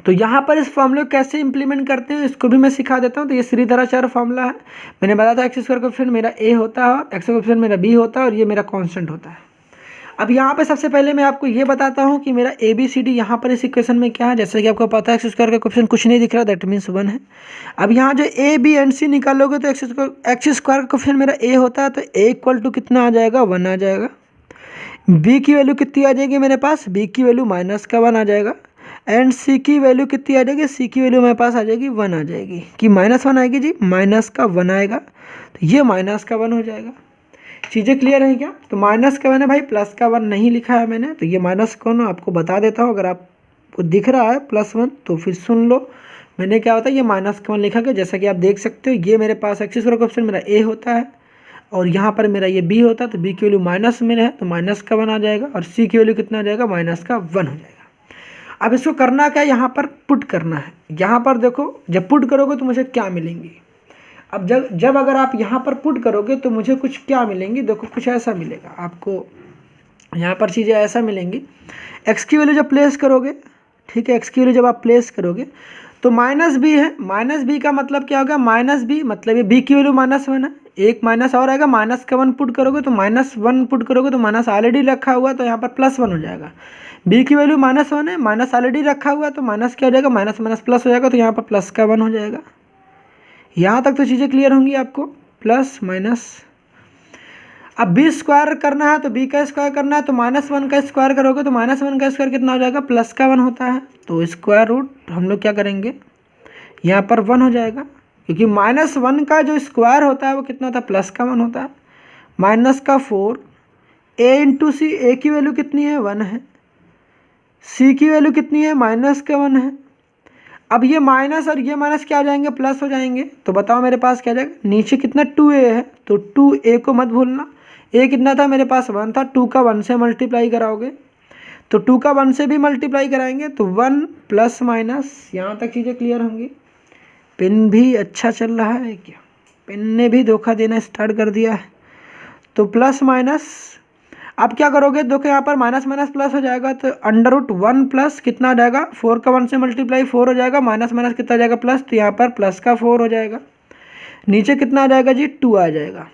तो यहाँ पर इस फॉर्मूले को कैसे इंप्लीमेंट करते हैं इसको भी मैं सिखा देता हूँ। तो ये श्रीधराचार्य फॉर्मूला है। मैंने बताया था एक्स स्क्वायर कोएफिशिएंट मेरा ए होता है, एक्स कोएफिशिएंट मेरा बी होता है और ये मेरा कांस्टेंट होता है। अब यहाँ पे सबसे पहले मैं आपको ये बताता हूँ कि मेरा ए बी सी डी यहाँ पर इस इक्वेशन में क्या है। जैसे कि आपको पता है एक्स स्क्वायर का कोएफिशिएंट कुछ नहीं दिख रहा, दैट मीन्स 1 है। अब यहाँ जो ए बी एंड सी निकालोगे तो एक्स स्क्वायर का कोएफिशिएंट मेरा ए होता है, तो ए इक्वल टू कितना आ जाएगा, 1 आ जाएगा। बी की वैल्यू कितनी आ जाएगी मेरे पास, बी की वैल्यू -1 आ जाएगा। एंड सी की वैल्यू कितनी आ जाएगी, सी की वैल्यू मेरे पास आ जाएगी 1 आ जाएगी। कि -1 आएगी जी, -1 आएगा, तो ये -1 हो जाएगा। चीज़ें क्लियर हैं क्या? तो -1 है भाई, +1 नहीं लिखा है मैंने, तो ये -1 आपको बता देता हूँ। अगर आपको दिख रहा है +1 तो फिर सुन लो मैंने क्या होता है, ये -1 लिखा गया। जैसा कि आप देख सकते हो, ये मेरे पास एक्स स्क्वायर कोएफिशिएंट मेरा ए होता है और यहाँ पर मेरा ये बी होता है, तो बी की वैल्यू माइनस में है तो -1 आ जाएगा और सी की वैल्यू कितना आ जाएगा, -1 हो जाएगा। अब इसको करना क्या, यहाँ पर पुट करना है। यहाँ पर देखो, जब पुट करोगे तो मुझे क्या मिलेंगी। अब जब अगर आप यहाँ पर पुट करोगे तो मुझे कुछ क्या मिलेंगी, देखो कुछ ऐसा मिलेगा आपको। यहाँ पर चीज़ें ऐसा मिलेंगी, एक्स की वैल्यू जब प्लेस करोगे, ठीक है, एक्स की वैल्यू जब आप प्लेस करोगे तो -b है। -b का मतलब क्या होगा, -b मतलब ये b की वैल्यू -1 है, एक माइनस और आएगा, -1 पुट करोगे तो -1 पुट करोगे तो माइनस ऑलरेडी रखा हुआ तो यहाँ पर +1 हो जाएगा। b की वैल्यू -1 है, माइनस ऑलरेडी रखा हुआ तो माइनस क्या हो जाएगा, माइनस माइनस प्लस हो जाएगा, तो यहाँ पर +1 हो जाएगा। यहाँ तक तो चीज़ें क्लियर होंगी आपको, प्लस माइनस। अब b स्क्वायर करना है तो b का स्क्वायर करना है, तो -1 का स्क्वायर करोगे तो -1 का स्क्वायर कितना हो जाएगा, +1 होता है। तो स्क्वायर रूट हम लोग क्या करेंगे, यहाँ पर 1 हो जाएगा, क्योंकि -1 का जो स्क्वायर होता है वो कितना होता है, +1 होता है। -4 a इंटू सी, ए की वैल्यू कितनी है, 1 है, सी की वैल्यू कितनी है, -1 है। अब ये माइनस और ये माइनस क्या हो जाएंगे, प्लस हो जाएंगे। तो बताओ मेरे पास क्या जाएगा, नीचे कितना 2a है, तो 2a को मत भूलना। a कितना था मेरे पास, 1 था, 2 का 1 से मल्टीप्लाई कराओगे तो 2 का 1 से भी मल्टीप्लाई कराएंगे तो 1 प्लस माइनस। यहाँ तक चीज़ें क्लियर होंगी। पेन भी अच्छा चल रहा है क्या, पेन ने भी धोखा देना स्टार्ट कर दिया है। तो प्लस माइनस, अब क्या करोगे, देखो यहाँ पर माइनस माइनस प्लस हो जाएगा, तो √1 प्लस कितना आ जाएगा, 4 का 1 से मल्टीप्लाई 4 हो जाएगा, माइनस माइनस कितना आ जाएगा, प्लस, तो यहाँ पर प्लस का 4 हो जाएगा। नीचे कितना आ जाएगा जी, 2 आ जाएगा।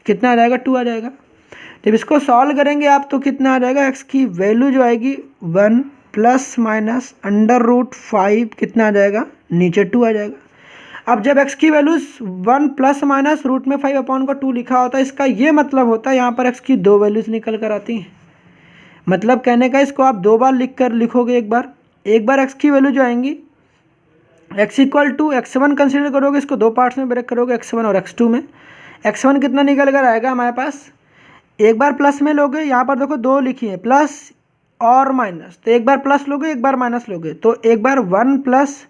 कितना आ जाएगा, 2 आ जाएगा। जब इसको सॉल्व करेंगे आप तो कितना आ जाएगा, एक्स की वैल्यू जो आएगी 1 प्लस माइनस √5 कितना आ जाएगा, नीचे 2 आ जाएगा। अब जब x की वैल्यू 1 प्लस माइनस √5/2 लिखा होता है, इसका ये मतलब होता है यहाँ पर x की दो वैल्यूज निकल कर आती हैं। मतलब कहने का, इसको आप दो बार लिखोगे। एक बार x की वैल्यू जो आएंगी, x equal to x1 consider करोगे, इसको दो पार्ट्स में ब्रेक करोगे, x1 और x2 में। x1 कितना निकल कर आएगा हमारे पास, एक बार प्लस में लोगे, यहाँ पर देखो दो लिखी है, प्लस और माइनस, तो एक बार प्लस लोगे एक बार माइनस लोगे, तो एक बार 1 प्लस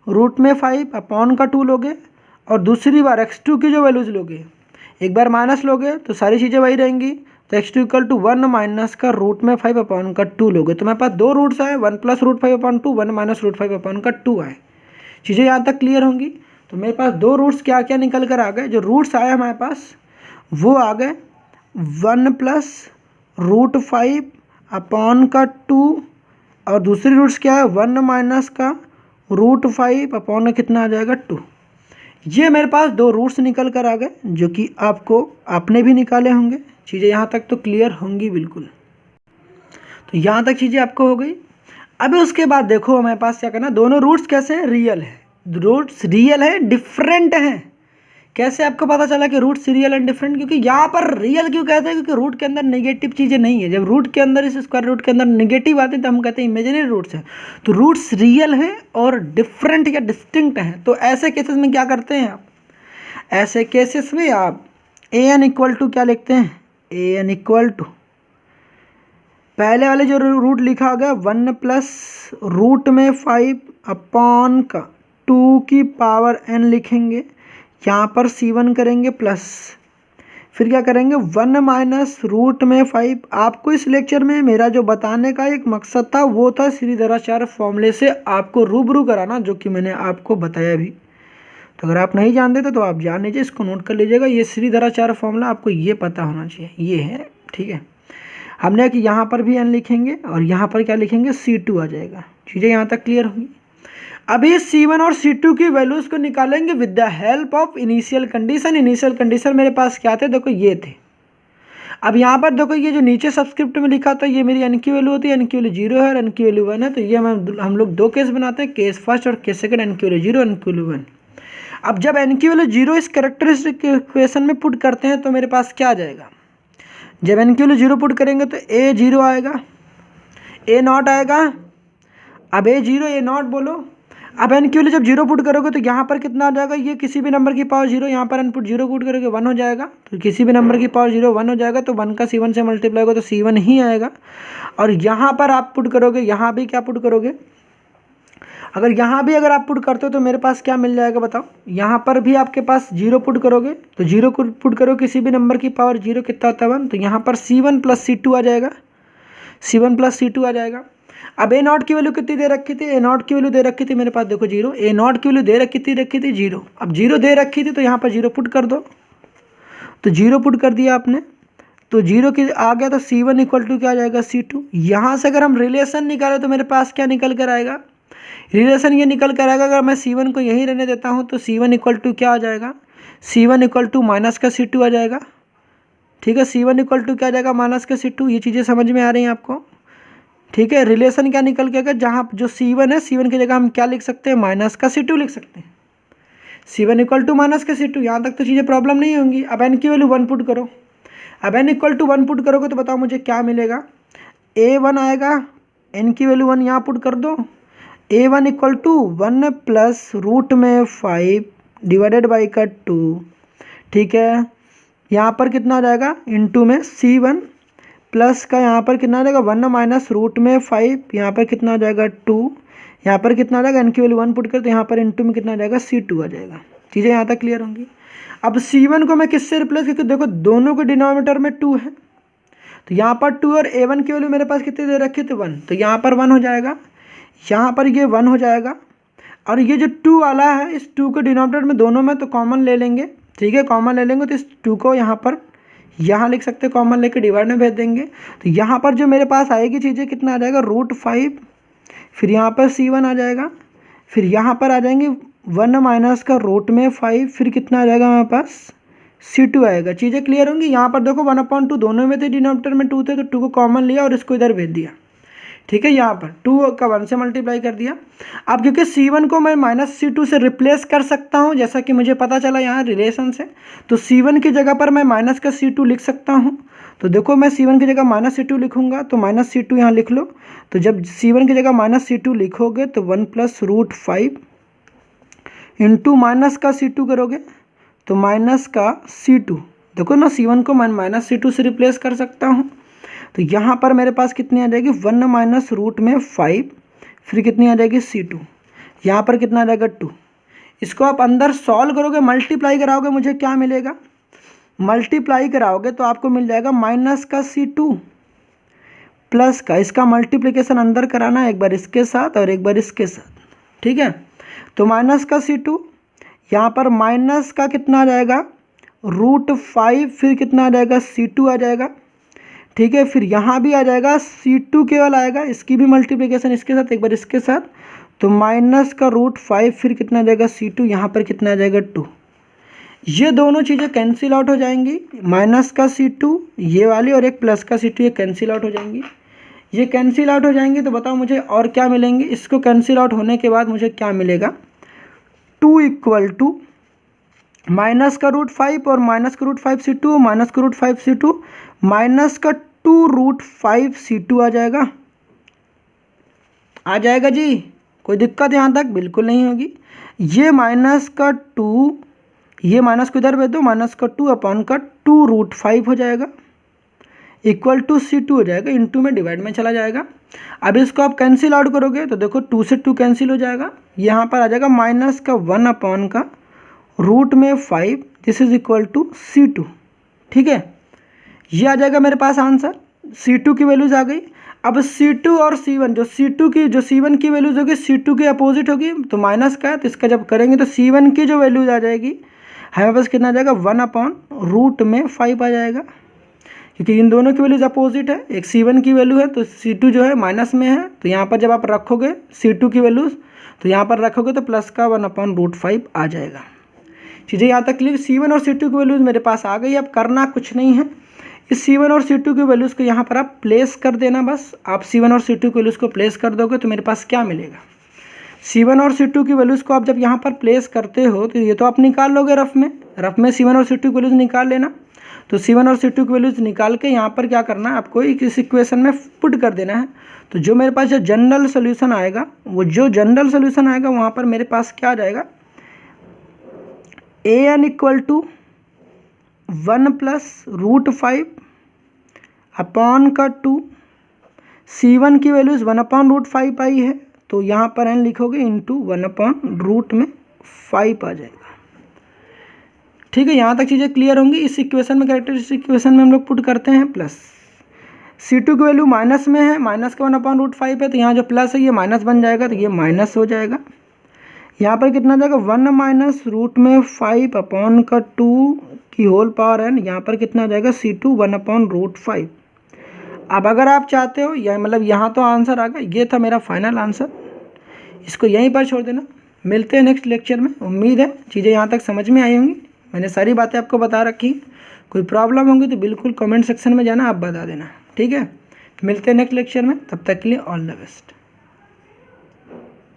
√5/2 लोगे और दूसरी बार x2 की जो वैल्यूज लोगे, एक बार माइनस लोगे तो सारी चीज़ें वही रहेंगी, तो x2 इक्वल टू 1 माइनस का रूट में 5 अपॉन का 2 लोगे तो मेरे पास दो रूट्स आए, 1 plus root 5 upon 2, 1 minus root 5 upon का 2 आए। चीज़ें यहाँ तक क्लियर होंगी। तो मेरे पास दो रूट्स क्या क्या निकल कर आ गए, जो रूट्स आए हमारे पास वो आ गए 1 प्लस रूट 5 अपॉन का 2 और दूसरी रूट्स क्या है 1 माइनस का रूट 5 अपॉन का कितना आ जाएगा 2। ये मेरे पास दो रूट्स निकल कर आ गए जो कि आपने भी निकाले होंगे। चीज़ें यहाँ तक तो क्लियर होंगी बिल्कुल। तो यहाँ तक चीज़ें आपको हो गई। अभी उसके बाद देखो हमारे पास क्या करना, दोनों रूट्स कैसे हैं, रियल है, रूट्स रियल है, डिफरेंट हैं। कैसे आपको पता चला कि रूट्स रियल एंड डिफरेंट, क्योंकि यहाँ पर रियल क्यों कहते हैं, क्योंकि रूट के अंदर नेगेटिव चीज़ें नहीं है। जब रूट के अंदर इस स्क्वायर रूट के अंदर नेगेटिव आते हैं तो हम कहते हैं इमेजिनरी रूट्स हैं। तो रूट्स रियल हैं और डिफरेंट या डिस्टिंक्ट हैं। तो ऐसे केसेस में क्या करते हैं आप, ऐसे केसेस में आप ए एन इक्वल टू क्या लिखते हैं, ए एन इक्वल टू पहले वाले जो रूट लिखा गया 1 प्लस रूट में 5 अपॉन का 2 की पावर n लिखेंगे, यहाँ पर C1 करेंगे प्लस, फिर क्या करेंगे 1 माइनस रूट में 5। आपको इस लेक्चर में मेरा जो बताने का एक मकसद था वो था श्रीधराचार्य फॉर्मूले से आपको रूबरू कराना, जो कि मैंने आपको बताया भी। तो अगर आप नहीं जानते तो आप जान लीजिए, इसको नोट कर लीजिएगा। ये श्रीधराचार्य फॉर्मूला आपको ये पता होना चाहिए, ये है, ठीक है। हमने कि यहाँ पर भी n लिखेंगे और यहाँ पर क्या लिखेंगे C2 आ जाएगा। चीज़ें यहाँ तक क्लियर होंगी। अभी C1 और C2 की वैल्यूज़ को निकालेंगे with the help of initial condition. Initial condition मेरे पास क्या थे, देखो ये थे। अब यहाँ पर देखो ये जो नीचे सबस्क्रिप्ट में लिखा था ये मेरी n की वैल्यू होती है, n की वैल्यू 0 है और n की वैल्यू 1 है। तो ये हम लोग दो केस बनाते हैं, केस फर्स्ट और केस सेकंड। n की वैल्यू 0, n की वैल्यू 1। अब जब n की वैल्यू 0 इस कैरेक्टरिस्टिक इक्वेशन में पुट करते हैं तो मेरे पास क्या आ जाएगा, जब n की वैल्यू 0 पुट करेंगे तो a 0 आएगा, a नॉट आएगा। अब a 0 a नॉट बोलो। अब n की वैल्यू जब 0 पुट करोगे तो यहाँ पर कितना आ जाएगा, ये किसी भी नंबर की पावर 0, यहाँ पर इनपुट 0 पुट करोगे 1 हो जाएगा। तो किसी भी नंबर की पावर 0 1 हो जाएगा, तो 1 का C1 से मल्टीप्लाई होगा तो C1 ही आएगा। और यहाँ पर आप पुट करोगे, यहाँ भी क्या पुट करोगे, अगर यहाँ भी अगर आप पुट करते हो तो मेरे पास क्या मिल जाएगा बताओ। यहाँ पर भी आपके पास 0 पुट करोगे तो 0 को पुट करो किसी भी नंबर की पावर 0 कितना होता है 1, तो यहाँ पर C1 प्लस C2 आ जाएगा, C1 प्लस C2 आ जाएगा। अब ए नॉट की वैल्यू कितनी दे रखी थी, ए नॉट की वैल्यू दे रखी थी मेरे पास देखो 0, ए नॉट की वैल्यू दे रखी थी 0। अब 0 दे रखी थी तो यहाँ पर 0 पुट कर दो, तो 0 पुट कर दिया आपने, तो 0 की आ गया तो C1 इक्वल टू क्या आ जाएगा C2। यहाँ से अगर हम रिलेशन निकालें तो मेरे पास क्या निकल कर आएगा, रिलेशन ये निकल कर आएगा, अगर मैं C1 को यहीं रहने देता हूँ तो C1 इक्वल टू क्या आ जाएगा, C1 इक्वल टू माइनस का C2 आ जाएगा। ठीक है, C1 इक्वल टू क्या आ जाएगा, माइनस का C2। ये चीज़ें समझ में आ रही हैं आपको, ठीक है। रिलेशन क्या निकल के आएगा, जहाँ जो C1 है C1 की जगह हम क्या लिख सकते हैं, माइनस का C2 लिख सकते हैं। C1 इक्वल टू माइनस का C2, यहाँ तक तो चीज़ें प्रॉब्लम नहीं होंगी। अब n की वैल्यू 1 पुट करो, अब n इक्वल टू 1 पुट करोगे तो बताओ मुझे क्या मिलेगा, a1 आएगा, n की वैल्यू 1 यहाँ पुट कर दो, a1 equal to 1 plus root में 5 डिवाइडेड बाई का 2। ठीक है, यहाँ पर कितना आ जाएगा, इनटू में C1 प्लस का यहाँ पर कितना आ जाएगा 1 माइनस रूट में 5, यहाँ पर कितना आ जाएगा 2, यहाँ पर कितना आ जाएगा n की वैल्यू 1 पुट कर, तो यहाँ पर इनटू में कितना आ जाएगा C2 आ जाएगा। चीज़ें यहाँ तक क्लियर होंगी। अब C1 को मैं किससे रिप्लेस, क्योंकि देखो दोनों के डिनोमिनेटर में 2 है, तो यहाँ पर 2 और a1 की वैल्यू मेरे पास कितनी दे रखी थी 1, तो यहाँ पर 1 हो जाएगा, यहाँ पर ये 1 हो जाएगा। और ये जो 2 वाला है इस 2 को डिनोमिनेटर में दोनों में तो कॉमन ले लेंगे। ठीक है, कॉमन ले लेंगे तो इस 2 को यहाँ पर यहाँ लिख सकते हैं, कॉमन लेके डिवाइड में भेज देंगे। तो यहाँ पर जो मेरे पास आएगी चीज़ें कितना आ जाएगा, रूट 5, फिर यहाँ पर C1 आ जाएगा, फिर यहाँ पर आ जाएंगे 1 माइनस का रूट में 5, फिर कितना आ जाएगा हमारे पास C2 आएगा। चीज़ें क्लियर होंगी। यहाँ पर देखो 1/2 दोनों में थे, डिनोमिनेटर में 2 थे, तो 2 को कॉमन लिया और इसको इधर भेज दिया। ठीक है, यहाँ पर 2 का 1 से मल्टीप्लाई कर दिया। अब क्योंकि C1 को मैं माइनस C2 से रिप्लेस कर सकता हूँ, जैसा कि मुझे पता चला यहाँ रिलेशन से, तो C1 की जगह पर मैं माइनस का C2 लिख सकता हूँ। तो देखो मैं C1 की जगह माइनस C2 लिखूँगा, तो माइनस C2 यहाँ लिख लो। तो जब C1 की जगह माइनस C2 लिखोगे तो 1 प्लस रूट 5 इंटू माइनस का C2 करोगे तो माइनस का C2। देखो ना, C1 को मैं माइनस C2 से रिप्लेस कर सकता हूँ। तो यहाँ पर मेरे पास कितनी आ जाएगी, 1 माइनस रूट में 5, फिर कितनी आ जाएगी C2, यहाँ पर कितना आ जाएगा 2। इसको आप अंदर सॉल्व करोगे, मल्टीप्लाई कराओगे, मुझे क्या मिलेगा, मल्टीप्लाई कराओगे तो आपको मिल जाएगा माइनस का C2 प्लस का, इसका मल्टीप्लिकेशन अंदर कराना है, एक बार इसके साथ और एक बार इसके साथ, ठीक है। तो माइनस का C2, यहाँ पर माइनस का कितना आ जाएगा √5, फिर कितना आ जाएगा C2 आ जाएगा, ठीक है। फिर यहाँ भी आ जाएगा C2 केवल आएगा, इसकी भी मल्टीप्लिकेशन इसके साथ, एक बार इसके साथ, तो माइनस का √5, फिर कितना आ जाएगा C2, यहाँ पर कितना आ जाएगा 2। ये दोनों चीज़ें कैंसिल आउट हो जाएंगी, माइनस का C2 ये वाली और एक प्लस का C2 ये कैंसिल आउट हो जाएंगी। ये कैंसिल आउट हो जाएंगी तो बताओ मुझे और क्या मिलेंगे। इसको कैंसिल आउट होने के बाद मुझे क्या मिलेगा, 2 इक्वल टू माइनस का √5 और माइनस का √5 C2, माइनस का √5 C2, माइनस का 2√5 C2 आ जाएगा। आ जाएगा जी, कोई दिक्कत यहाँ तक बिल्कुल नहीं होगी। ये माइनस का 2, ये माइनस को इधर भेज दो, माइनस का 2 अपॉन का 2√5 हो जाएगा, इक्वल टू C2 हो जाएगा, इनटू में डिवाइड में चला जाएगा। अब इसको आप कैंसिल आउट करोगे तो देखो 2 से 2 कैंसिल हो जाएगा, यहाँ पर आ जाएगा माइनस का 1 अपॉन का √5, this is equal to C2, ठीक है। ये आ जाएगा मेरे पास आंसर, C2 की वैल्यूज आ गई। अब C2 और C1, जो C1 की वैल्यूज होगी C2 के अपोजिट होगी, तो माइनस का है तो इसका जब करेंगे तो C1 की जो वैल्यूज आ जाएगी हमारे पास कितना आ जाएगा 1/√5 आ जाएगा, क्योंकि इन दोनों की वैल्यूज अपोजिट है। एक C1 की वैल्यू है तो C2 जो है माइनस में है, तो यहाँ पर जब आप रखोगे C2 की वैल्यूज तो यहाँ पर रखोगे तो प्लस का 1/√5 आ जाएगा। चीज़ें यहाँ तक क्लियर। C1 और C2 की वैल्यूज मेरे पास आ गई। अब करना कुछ नहीं है, इस C1 और C2 की वैल्यूज़ को यहाँ पर आप प्लेस कर देना। बस आप C1 और C2 की वैल्यूज़ को प्लेस कर दोगे तो मेरे पास क्या मिलेगा, C1 और C2 की वैल्यूज़ को आप जब यहाँ पर प्लेस करते हो तो ये तो आप निकाल लोगे रफ में C1 और C2 की वैल्यूज़ निकाल लेना। तो C1 और C2 की वैल्यूज़ निकाल के यहाँ पर क्या करना है आपको, इस इक्वेशन में पुट कर देना है। तो जो मेरे पास जो जनरल सोल्यूशन आएगा, वहाँ पर मेरे पास क्या आ जाएगा, an इक्वल टू 1 + √5 अपॉन का 2, C1 की वैल्यूज़ 1/√5 आई है तो यहाँ पर n लिखोगे इंटू 1/√5 आ जाएगा, ठीक है। यहाँ तक चीज़ें क्लियर होंगी। इस इक्वेशन में, कैरेक्टरिस्टिक इक्वेशन में हम लोग पुट करते हैं प्लस। C2 की वैल्यू माइनस में है, माइनस का 1/√5 है तो यहाँ जो प्लस है ये माइनस बन जाएगा, तो ये माइनस हो जाएगा। यहाँ पर कितना जाएगा 1 - √5 अपॉन का 2 की होल पावर n, यहाँ पर कितना आ जाएगा C2 1/√5। अब अगर आप चाहते हो, या मतलब यहाँ तो आंसर आ गया, ये था मेरा फाइनल आंसर, इसको यहीं पर छोड़ देना। मिलते हैं नेक्स्ट लेक्चर में। उम्मीद है चीज़ें यहाँ तक समझ में आई होंगी, मैंने सारी बातें आपको बता रखी। कोई प्रॉब्लम होगी तो बिल्कुल कमेंट सेक्शन में जाना, आप बता देना, ठीक है। मिलते हैं नेक्स्ट लेक्चर में, तब तक के लिए ऑल द बेस्ट।